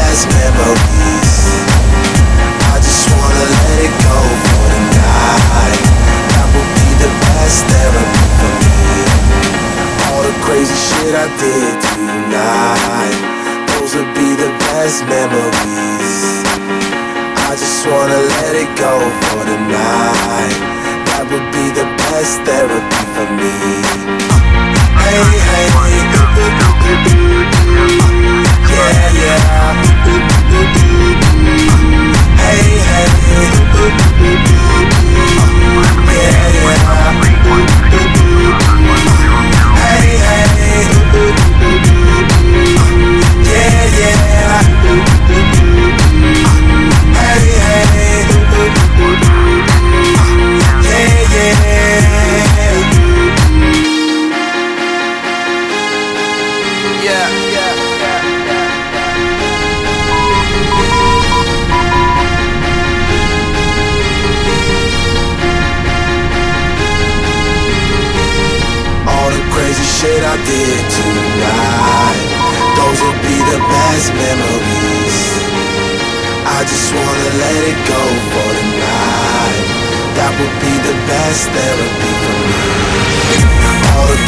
best memories. I just wanna let it go for tonight. That would be the best therapy for me. All the crazy shit I did tonight, those would be the best memories. I just wanna let it go for tonight. That would be the best therapy for me. Hey, hey, yeah, yeah. Hey, hey, yeah, yeah. Hey, hey, yeah, yeah. Hey, hey, yeah, yeah. Yeah, yeah, yeah, yeah. All the crazy shit I did tonight, those will be the best memories. I just wanna let it go for tonight. That would be the best therapy for me. All the